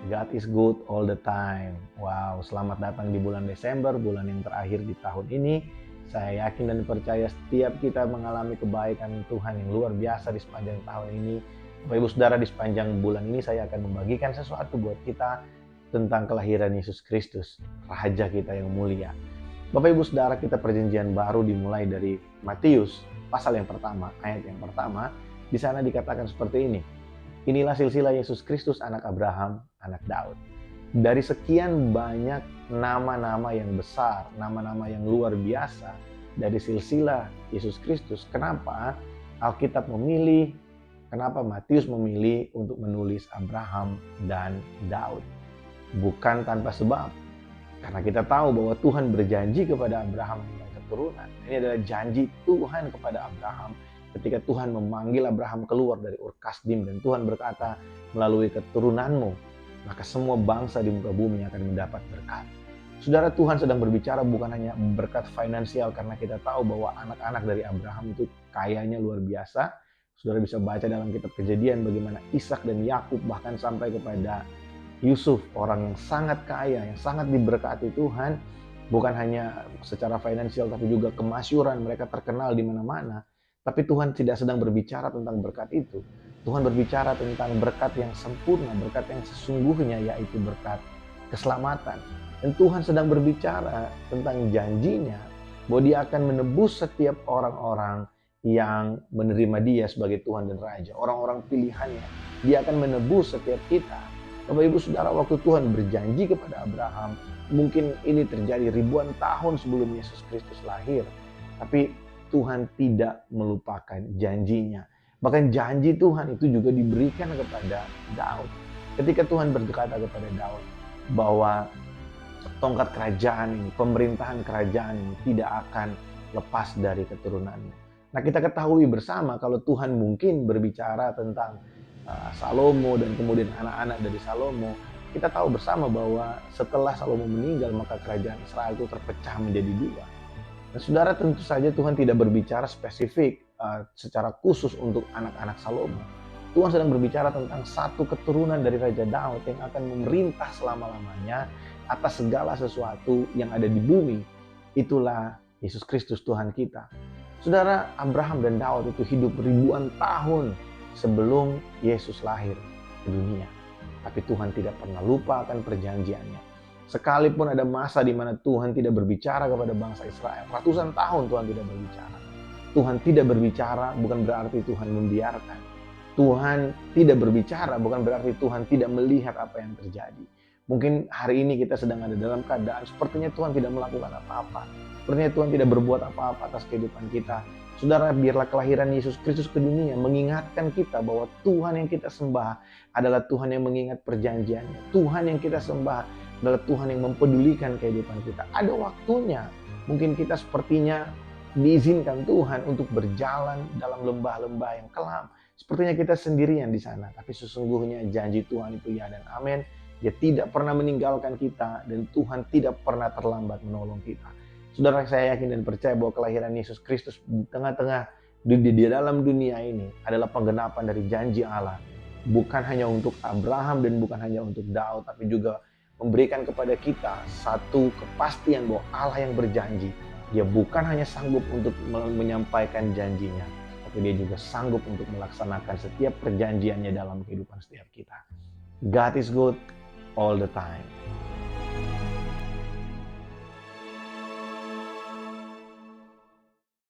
God is good all the time. Wow, selamat datang di bulan Desember, bulan yang terakhir di tahun ini. Saya yakin dan percaya setiap kita mengalami kebaikan Tuhan yang luar biasa di sepanjang tahun ini. Bapak Ibu Saudara, di sepanjang bulan ini saya akan membagikan sesuatu buat kita tentang kelahiran Yesus Kristus, Raja kita yang mulia. Bapak Ibu Saudara, kita perjanjian baru dimulai dari Matius, pasal yang pertama, ayat yang pertama. Di sana dikatakan seperti ini. Inilah silsilah Yesus Kristus, anak Abraham, anak Daud. Dari sekian banyak nama-nama yang besar, nama-nama yang luar biasa dari silsilah Yesus Kristus, kenapa Alkitab memilih, kenapa Matius memilih untuk menulis Abraham dan Daud? Bukan tanpa sebab. Karena kita tahu bahwa Tuhan berjanji kepada Abraham tentang keturunan. Ini adalah janji Tuhan kepada Abraham ketika Tuhan memanggil Abraham keluar dari Ur Kasdim, dan Tuhan berkata, melalui keturunanmu maka semua bangsa di muka bumi akan mendapat berkat. Saudara, Tuhan sedang berbicara bukan hanya berkat finansial, karena kita tahu bahwa anak-anak dari Abraham itu kayanya luar biasa. Saudara bisa baca dalam kitab Kejadian bagaimana Ishak dan Yakub bahkan sampai kepada Yusuf, orang yang sangat kaya, yang sangat diberkati Tuhan, bukan hanya secara finansial tapi juga kemasyuran, mereka terkenal di mana-mana. Tapi Tuhan tidak sedang berbicara tentang berkat itu. Tuhan berbicara tentang berkat yang sempurna, berkat yang sesungguhnya, yaitu berkat keselamatan. Dan Tuhan sedang berbicara tentang janjinya bahwa Dia akan menebus setiap orang-orang yang menerima Dia sebagai Tuhan dan Raja, orang-orang pilihannya. Dia akan menebus setiap kita. Bapak Ibu Saudara, waktu Tuhan berjanji kepada Abraham, mungkin ini terjadi ribuan tahun sebelum Yesus Kristus lahir. Tapi Tuhan tidak melupakan janjinya. Bahkan janji Tuhan itu juga diberikan kepada Daud. Ketika Tuhan berkata kepada Daud bahwa tongkat kerajaan ini, pemerintahan kerajaan ini tidak akan lepas dari keturunanmu. Nah, kita ketahui bersama kalau Tuhan mungkin berbicara tentang Salomo dan kemudian anak-anak dari Salomo, kita tahu bersama bahwa setelah Salomo meninggal maka kerajaan Israel itu terpecah menjadi dua. Nah, saudara, tentu saja Tuhan tidak berbicara spesifik secara khusus untuk anak-anak Salomo. Tuhan sedang berbicara tentang satu keturunan dari Raja Daud yang akan memerintah selama-lamanya atas segala sesuatu yang ada di bumi. Itulah Yesus Kristus Tuhan kita. Saudara, Abraham dan Daud itu hidup ribuan tahun sebelum Yesus lahir ke dunia. Tapi Tuhan tidak pernah lupa akan perjanjiannya. Sekalipun ada masa di mana Tuhan tidak berbicara kepada bangsa Israel, ratusan tahun Tuhan tidak berbicara. Tuhan tidak berbicara bukan berarti Tuhan membiarkan. Tuhan tidak berbicara bukan berarti Tuhan tidak melihat apa yang terjadi. Mungkin hari ini kita sedang ada dalam keadaan sepertinya Tuhan tidak melakukan apa-apa. Sepertinya Tuhan tidak berbuat apa-apa atas kehidupan kita. Saudara, biarlah kelahiran Yesus Kristus ke dunia mengingatkan kita bahwa Tuhan yang kita sembah adalah Tuhan yang mengingat perjanjiannya. Tuhan yang kita sembah adalah Tuhan yang mempedulikan kehidupan kita. Ada waktunya mungkin kita sepertinya diizinkan Tuhan untuk berjalan dalam lembah-lembah yang kelam. Sepertinya kita sendirian di sana, tapi sesungguhnya janji Tuhan itu ya dan amin. Dia tidak pernah meninggalkan kita dan Tuhan tidak pernah terlambat menolong kita. Saudara, saya yakin dan percaya bahwa kelahiran Yesus Kristus di tengah-tengah di dalam dunia ini adalah penggenapan dari janji Allah. Bukan hanya untuk Abraham dan bukan hanya untuk Daud, tapi juga memberikan kepada kita satu kepastian bahwa Allah yang berjanji, Dia bukan hanya sanggup untuk menyampaikan janjinya, tapi Dia juga sanggup untuk melaksanakan setiap perjanjiannya dalam kehidupan setiap kita. God is good all the time.